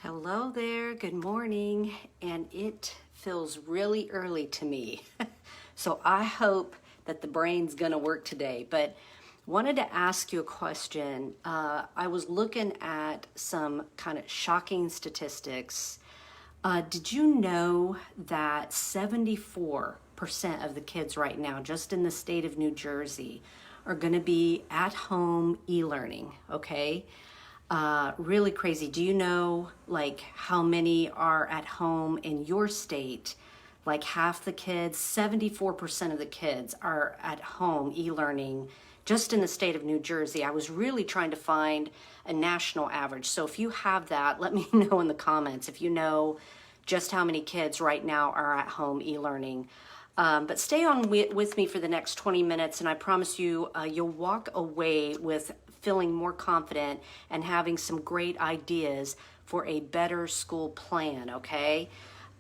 Hello there, good morning, and it feels really early to me. So I hope that the brain's gonna work today, but wanted to ask you a question. I was looking at some kind of shocking statistics. Did you know that 74% of the kids right now, just in the state of New Jersey, are gonna be at home e-learning, okay? Really crazy. Do you know like how many are at home in your state? Like half the kids, 74% of the kids are at home e-learning just in the state of New Jersey. I was really trying to find a national average. So if you have that, let me know in the comments if you know just how many kids right now are at home e-learning. But stay on with me for the next 20 minutes, and I promise you, you'll walk away with feeling more confident and having some great ideas for a better school plan, okay?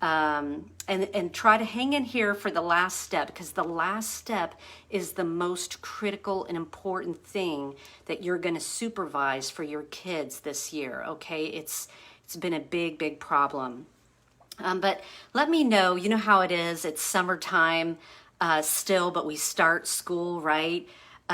And try to hang in here for the last step, because the last step is the most critical and important thing that you're going to supervise for your kids this year, okay? It's been a big problem. But let me know, you know how it is, it's summertime still, but we start school, right?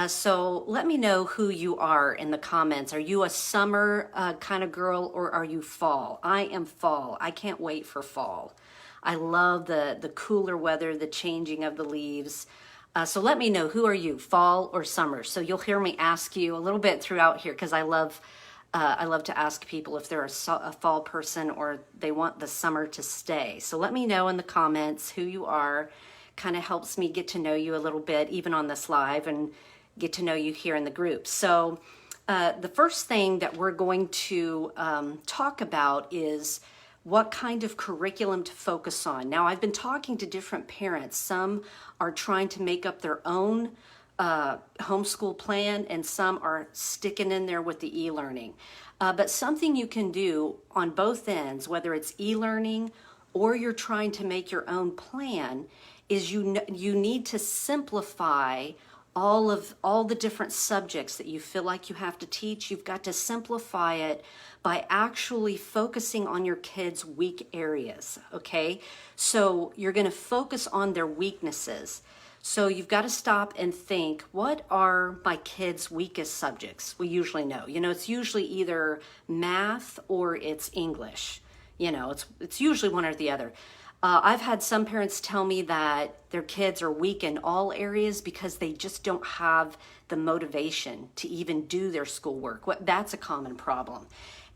So let me know who you are in the comments. Are you a summer kind of girl, or are you fall? I am fall. I can't wait for fall. I love the cooler weather, the changing of the leaves. So let me know, who are you, fall or summer? So you'll hear me ask you a little bit throughout here, because I love to ask people if they're a fall person or they want the summer to stay. So let me know in the comments who you are. Kind of helps me get to know you a little bit, even on this live, and get to know you here in the group. So the first thing that we're going to talk about is what kind of curriculum to focus on. Now, I've been talking to different parents. Some are trying to make up their own homeschool plan, and some are sticking in there with the e-learning. But something you can do on both ends, whether it's e-learning or you're trying to make your own plan, is you need to simplify all the different subjects that you feel like you have to teach. You've got to simplify it by actually focusing on your kids' weak areas, okay? So you're going to focus on their weaknesses. So you've got to stop and think, what are my kids' weakest subjects? We usually know. You know, it's usually either math or it's English. You know, it's usually one or the other. I've had some parents tell me that their kids are weak in all areas because they just don't have the motivation to even do their schoolwork. That's a common problem.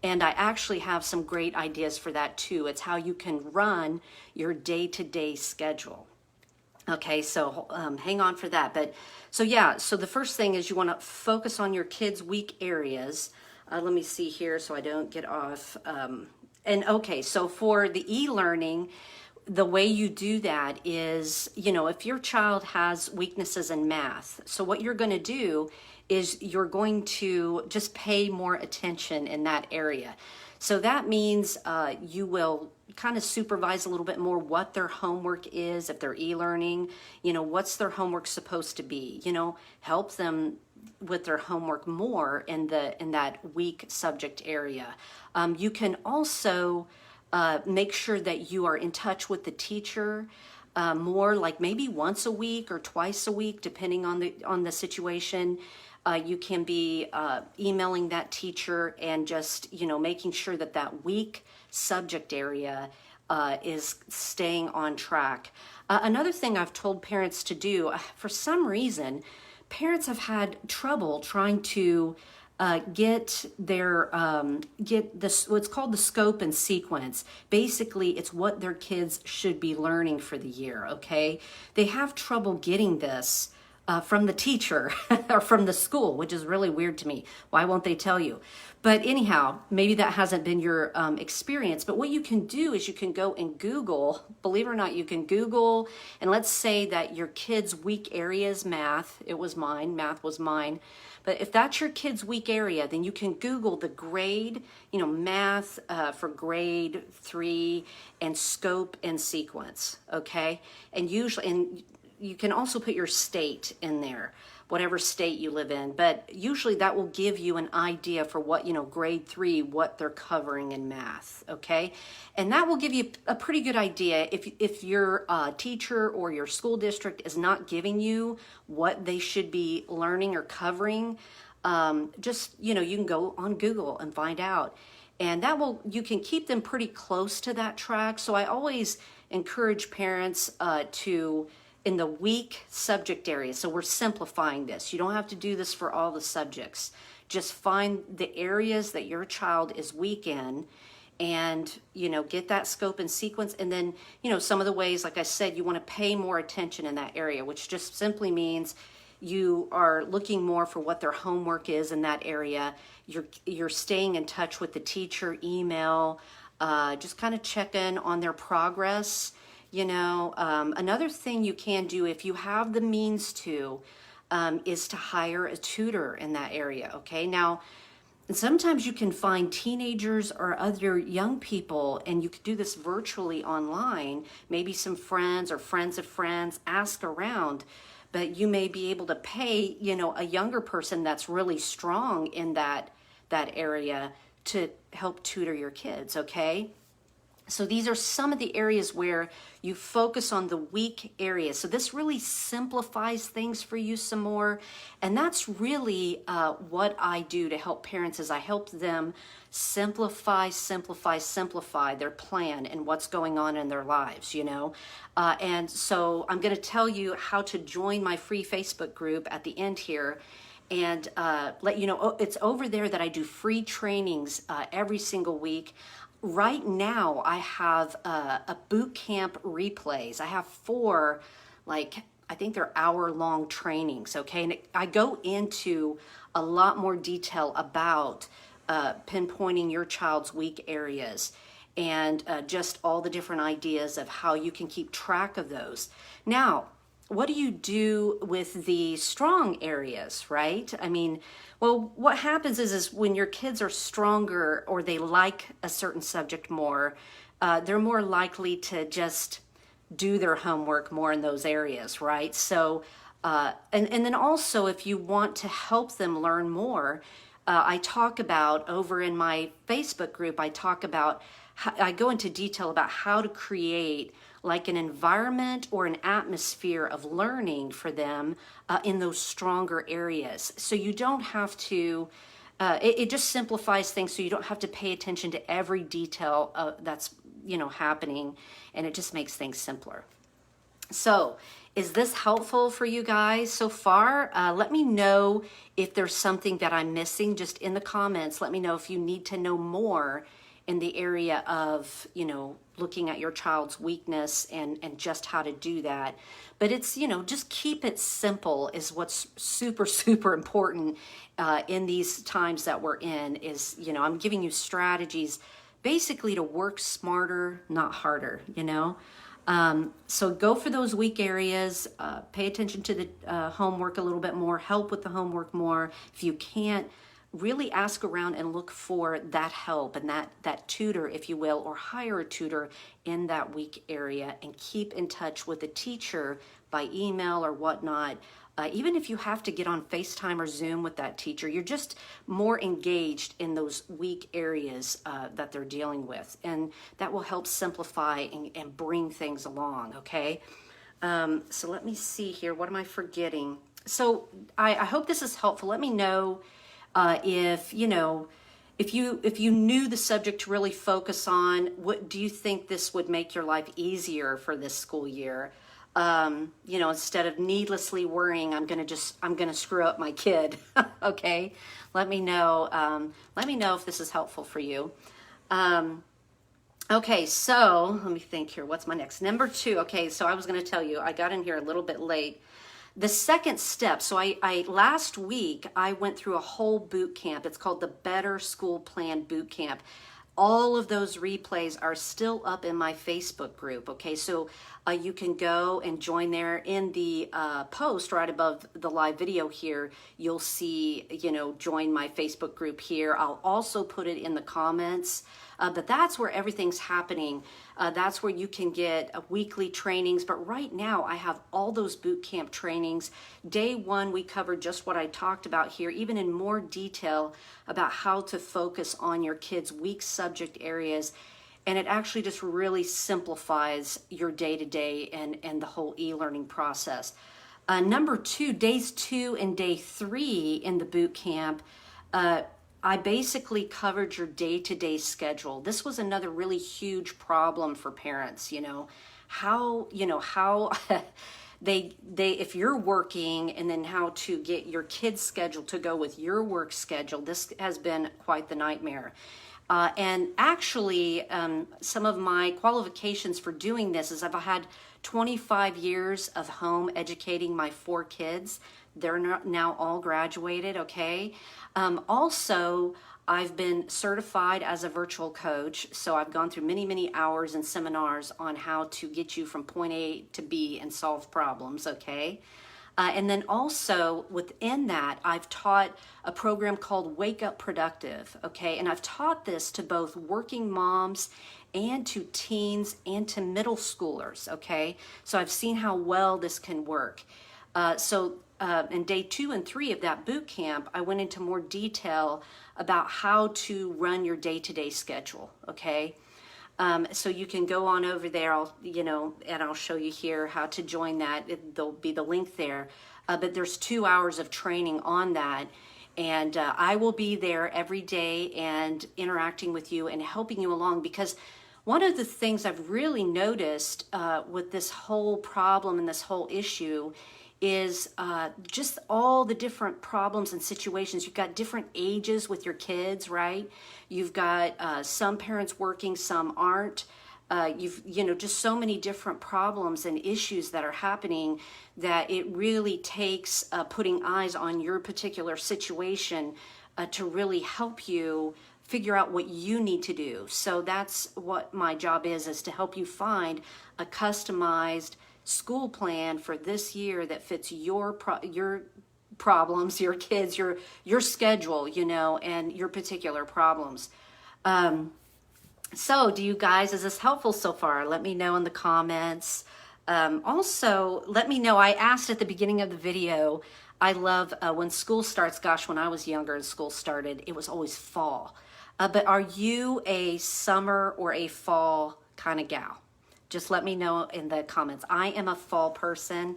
And I actually have some great ideas for that too. It's how you can run your day-to-day schedule. Okay, so hang on for that. But so yeah, so the first thing is you want to focus on your kids' weak areas. Let me see here so I don't get off. And okay, so for the e-learning, the way you do that is, you know, if your child has weaknesses in math, so what you're going to do is you're going to just pay more attention in that area. So that means you will kind of supervise a little bit more what their homework is. If they're e-learning, you know, what's their homework supposed to be? You know, help them with their homework more in that weak subject area. You can also make sure that you are in touch with the teacher more, like maybe once a week or twice a week, depending on the situation. You can be emailing that teacher and just, you know, making sure that weak subject area is staying on track. Another thing I've told parents to do, for some reason, parents have had trouble trying to get this, what's called the scope and sequence. Basically, it's what their kids should be learning for the year, okay? They have trouble getting this from the teacher or from the school, which is really weird to me. Why won't they tell you? But anyhow, maybe that hasn't been your experience. But what you can do is you can go and Google, believe it or not, you can Google, and let's say that your kid's weak area is math. It was mine, math was mine. But if that's your kid's weak area, then you can Google the grade, you know, math for grade 3 and scope and sequence, okay? And usually, and you can also put your state in there. whatever state you live in. But usually that will give you an idea for what, grade 3, what they're covering in math, okay? And that will give you a pretty good idea if your teacher or your school district is not giving you what they should be learning or covering. Just, you can go on Google and find out. And you can keep them pretty close to that track. So I always encourage parents to, in the weak subject area, so we're simplifying this. You don't have to do this for all the subjects. Just find the areas that your child is weak in and, get that scope and sequence. And then, some of the ways, like I said, you want to pay more attention in that area, which just simply means you are looking more for what their homework is in that area. You're staying in touch with the teacher, email, just kind of check in on their progress. Another thing you can do if you have the means to, is to hire a tutor in that area. Okay. Now, sometimes you can find teenagers or other young people, and you could do this virtually online, maybe some friends or friends of friends, ask around. But you may be able to pay, a younger person that's really strong in that area to help tutor your kids, okay? So these are some of the areas where you focus on the weak areas. So this really simplifies things for you some more. And that's really what I do to help parents is I help them simplify their plan and what's going on in their lives, And so I'm going to tell you how to join my free Facebook group at the end here. And let you know, it's over there that I do free trainings every single week. Right now, I have a boot camp replays. I have 4, I think they're hour-long trainings, okay? And I go into a lot more detail about pinpointing your child's weak areas and just all the different ideas of how you can keep track of those. Now, what do you do with the strong areas, right? Well, what happens is when your kids are stronger or they like a certain subject more, they're more likely to just do their homework more in those areas, right? So, and then also if you want to help them learn more, I talk about over in my Facebook group, I go into detail about how to create like an environment or an atmosphere of learning for them in those stronger areas. So you don't have to, it just simplifies things so you don't have to pay attention to every detail that's, happening, and it just makes things simpler. So is this helpful for you guys so far? Let me know if there's something that I'm missing just in the comments. Let me know if you need to know more in the area of, looking at your child's weakness and just how to do that. But it's, just keep it simple is what's super, super important in these times that we're in is, I'm giving you strategies basically to work smarter, not harder, So go for those weak areas, pay attention to the homework a little bit more, help with the homework more. If you can't, really ask around and look for that help and that tutor, if you will, or hire a tutor in that weak area and keep in touch with a teacher by email or whatnot. Even if you have to get on FaceTime or Zoom with that teacher, you're just more engaged in those weak areas that they're dealing with. And that will help simplify and bring things along, okay? So let me see here. What am I forgetting? So I hope this is helpful. Let me know if you knew the subject to really focus on. What do you think this would make your life easier for this school year? Instead of needlessly worrying, I'm gonna screw up my kid. Okay, let me know if this is helpful for you. Okay, so let me think here. What's my next? Number 2. Okay, so I was going to tell you, I got in here a little bit late. The second step, so I last week, I went through a whole boot camp. It's called the Better School Plan Boot Camp. All of those replays are still up in my Facebook group, okay? So You can go and join there in the post right above the live video here. You'll see, join my Facebook group here. I'll also put it in the comments. But that's where everything's happening. That's where you can get weekly trainings. But right now, I have all those boot camp trainings. Day one, we covered just what I talked about here, even in more detail about how to focus on your kids' weak subject areas. And it actually just really simplifies your day-to-day and the whole e-learning process. Number two, days 2 and day 3 in the boot camp, I basically covered your day-to-day schedule. This was another really huge problem for parents, how they if you're working, and then how to get your kids' schedule to go with your work schedule. This has been quite the nightmare. And actually, some of my qualifications for doing this is I've had 25 years of home educating my 4 kids. They're now all graduated, okay? Also, I've been certified as a virtual coach, so I've gone through many, many hours and seminars on how to get you from point A to B and solve problems, okay? And then also within that, I've taught a program called Wake Up Productive, okay? And I've taught this to both working moms and to teens and to middle schoolers, okay? So I've seen how well this can work. In day 2 and 3 of that boot camp, I went into more detail about how to run your day-to-day schedule, okay? So you can go on over there, and I'll show you here how to join that. There'll be the link there. But there's 2 hours of training on that. And I will be there every day and interacting with you and helping you along, because one of the things I've really noticed with this whole problem and this whole issue is just all the different problems and situations. You've got different ages with your kids, right? You've got some parents working, some aren't. You've just so many different problems and issues that are happening that it really takes putting eyes on your particular situation to really help you figure out what you need to do. So that's what my job is to help you find a customized school plan for this year that fits your problems, your kids, your schedule, and your particular problems. So do you guys, is this helpful so far? Let me know in the comments. Also, let me know, I asked at the beginning of the video, I love when school starts. Gosh, when I was younger and school started, it was always fall. But are you a summer or a fall kind of gal? Just let me know in the comments. I am a fall person.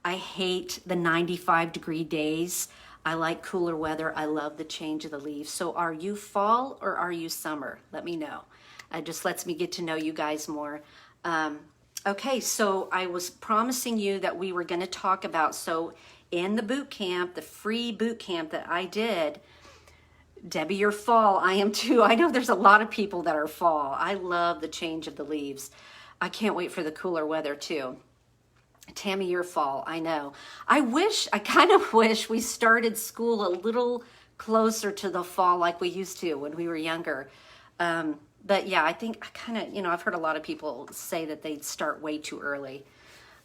I hate the 95-degree days. I like cooler weather. I love the change of the leaves. So are you fall or are you summer? Let me know. It just lets me get to know you guys more. Okay, so I was promising you that we were going to talk about, so in the boot camp, the free boot camp that I did, Debbie, you're fall. I am too. I know there's a lot of people that are fall. I love the change of the leaves. I can't wait for the cooler weather too. Tammy, you're fall. I know. I kind of wish we started school a little closer to the fall like we used to when we were younger. But yeah, I think I've heard a lot of people say that they'd start way too early.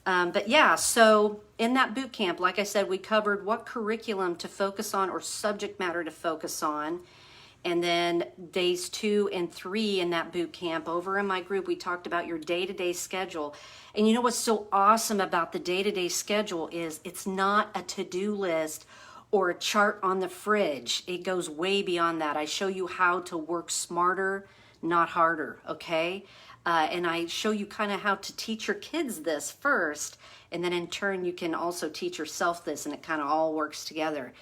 But yeah, so in that boot camp, like I said, we covered what curriculum to focus on or subject matter to focus on. And then days 2 and 3 in that boot camp, over in my group, we talked about your day-to-day schedule. And you know what's so awesome about the day-to-day schedule is it's not a to-do list or a chart on the fridge. It goes way beyond that. I show you how to work smarter, not harder, okay? And I show you kind of how to teach your kids this first, and then in turn you can also teach yourself this, and it kind of all works together.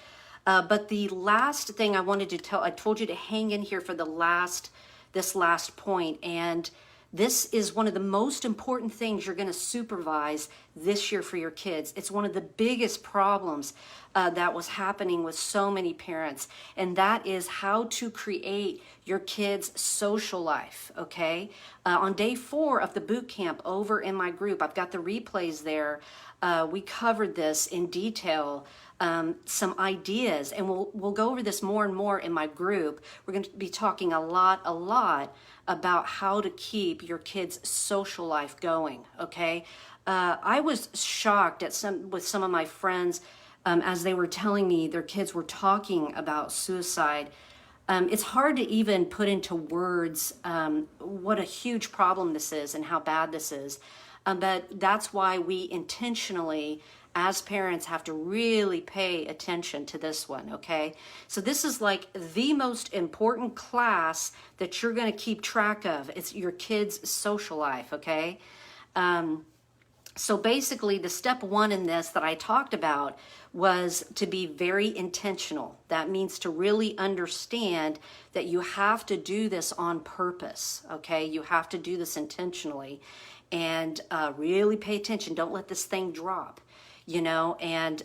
But the last thing I wanted to tell, I told you to hang in here for this last point, and this is one of the most important things you're going to supervise this year for your kids. It's one of the biggest problems that was happening with so many parents, and that is how to create your kids' social life, okay? On day 4 of the boot camp over in my group, I've got the replays there. We covered this in detail, some ideas, and we'll go over this more and more in my group. We're going to be talking a lot about how to keep your kids' social life going, okay? I was shocked at with some of my friends as they were telling me their kids were talking about suicide. It's hard to even put into words what a huge problem this is and how bad this is. But that's why we intentionally, as parents, have to really pay attention to this one, okay? So this is like the most important class that you're going to keep track of. It's your kids' social life, okay? So basically, the step 1 in this that I talked about was to be very intentional. That means to really understand that you have to do this on purpose, okay? You have to do this intentionally and really pay attention. Don't let this thing drop, you know? And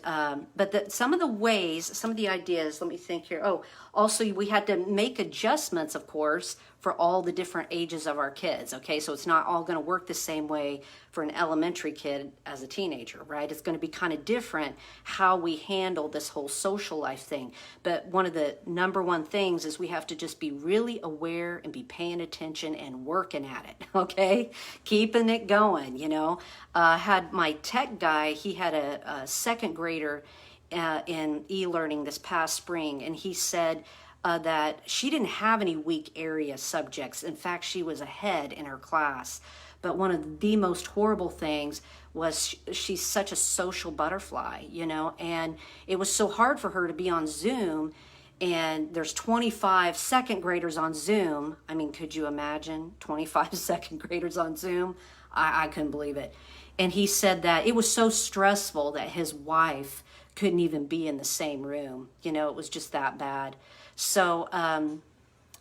but some of the ways, some of the ideas, let me think here. Oh, also we had to make adjustments, of course, for all the different ages of our kids, okay? So it's not all going to work the same way for an elementary kid as a teenager, right? It's going to be kind of different how we handle this whole social life thing. But one of the number one things is we have to just be really aware and be paying attention and working at it, okay? Keeping it going, you know? Had my tech guy, he had a second grader in e-learning this past spring, and he said that she didn't have any weak area subjects. In fact, she was ahead in her class. But one of the most horrible things was she's such a social butterfly, you know, and it was so hard for her to be on Zoom, and there's 25 second graders on Zoom. I mean, could you imagine 25 second graders on Zoom? I couldn't believe it. And he said that it was so stressful that his wife couldn't even be in the same room. You know, it was just that bad. So,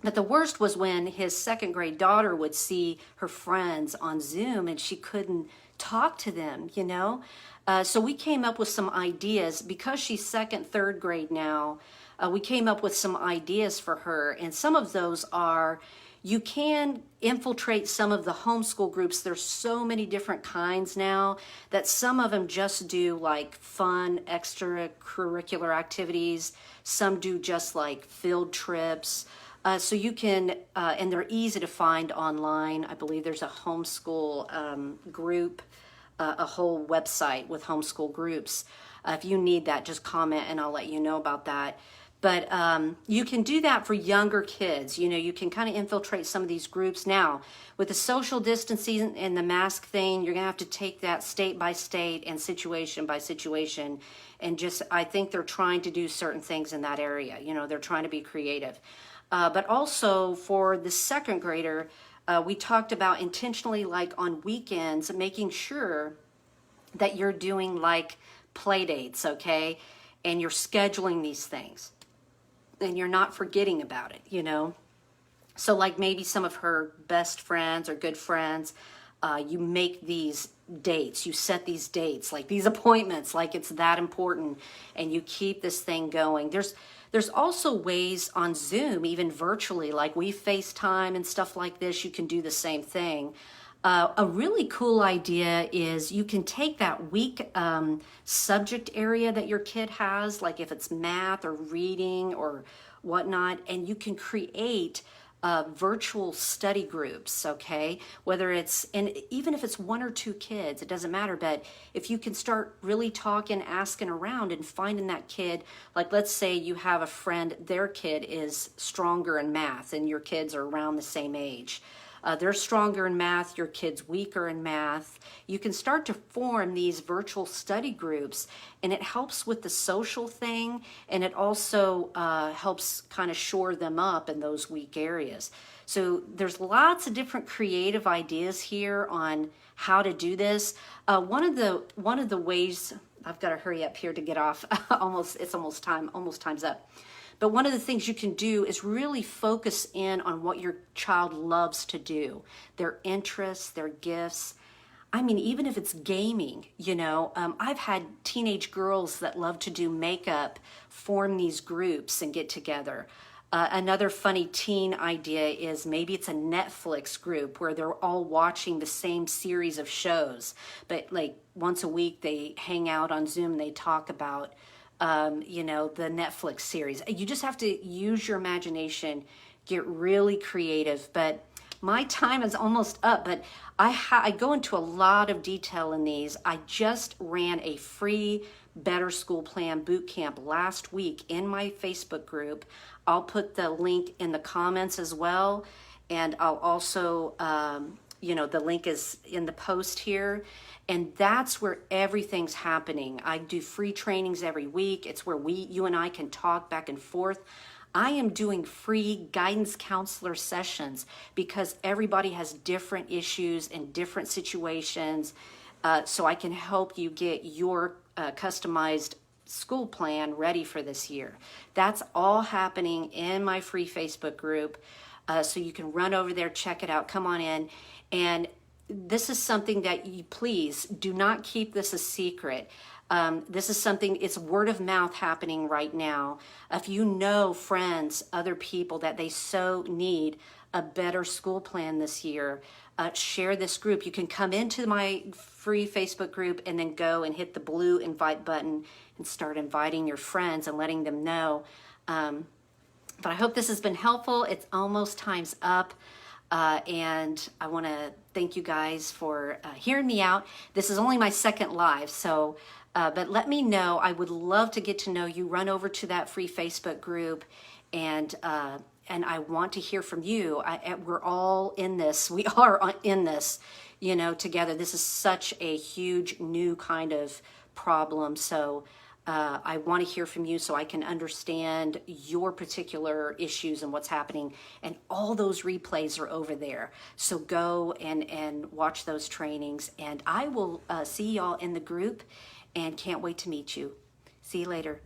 but the worst was when his second grade daughter would see her friends on Zoom and she couldn't talk to them, you know? So we came up with some ideas because she's second, third grade now. We came up with some ideas for her. And some of those are, you can infiltrate some of the homeschool groups. There's so many different kinds now that some of them just do like fun extracurricular activities. Some do just like field trips. So you can, and they're easy to find online. I believe there's a homeschool group, a whole website with homeschool groups. If you need that, just comment and I'll let you know about that. But you can do that for younger kids. You know, you can kind of infiltrate some of these groups. Now, with the social distancing and the mask thing, you're going to have to take that state by state and situation by situation. And just, I think they're trying to do certain things in that area. You know, they're trying to be creative. But also for the second grader, we talked about intentionally, like on weekends, making sure that you're doing like play dates, okay? And you're scheduling these things. And you're not forgetting about it, you know? So like maybe some of her best friends or good friends, you make these dates, you set these dates, like these appointments, like it's that important, and you keep this thing going. There's also ways on Zoom, even virtually, like we FaceTime and stuff like this, you can do the same thing. A really cool idea is you can take that weak subject area that your kid has, like if it's math or reading or whatnot, and you can create virtual study groups, okay? Whether it's, and even if it's 1 or 2 kids, it doesn't matter, but if you can start really talking, asking around and finding that kid, like let's say you have a friend, their kid is stronger in math and your kids are around the same age. They're stronger in math, your kid's weaker in math. You can start to form these virtual study groups, and it helps with the social thing, and it also helps kind of shore them up in those weak areas. So there's lots of different creative ideas here on how to do this. One of the ways, I've got to hurry up here to get off. It's almost time's up. But one of the things you can do is really focus in on what your child loves to do, their interests, their gifts. I mean, even if it's gaming, you know, I've had teenage girls that love to do makeup, form these groups and get together. Another funny teen idea is maybe it's a Netflix group where they're all watching the same series of shows, but like once a week they hang out on Zoom and they talk about, the Netflix series. You just have to use your imagination, get really creative. But my time is almost up, but I go into a lot of detail in these. I just ran a free Better School Plan boot camp last week in my Facebook group. I'll put the link in the comments as well. And I'll also, the link is in the post here. And that's where everything's happening. I do free trainings every week. It's where you and I can talk back and forth. I am doing free guidance counselor sessions because everybody has different issues and different situations. So I can help you get your customized school plan ready for this year. That's all happening in my free Facebook group. So you can run over there, check it out, come on in. And this is something that you please do not keep this a secret. This is something, it's word of mouth happening right now. If you know friends, other people that they so need a better school plan this year, share this group. You can come into my free Facebook group and then go and hit the blue invite button and start inviting your friends and letting them know. But I hope this has been helpful. It's almost time's up. And I want to thank you guys for hearing me out. This is only my second live, so but let me know. I would love to get to know you. Run over to that free Facebook group, and I want to hear from you. We're all in this. We are in this, together. This is such a huge new kind of problem. So I want to hear from you so I can understand your particular issues and what's happening. And all those replays are over there. So go and watch those trainings. And I will see y'all in the group and can't wait to meet you. See you later.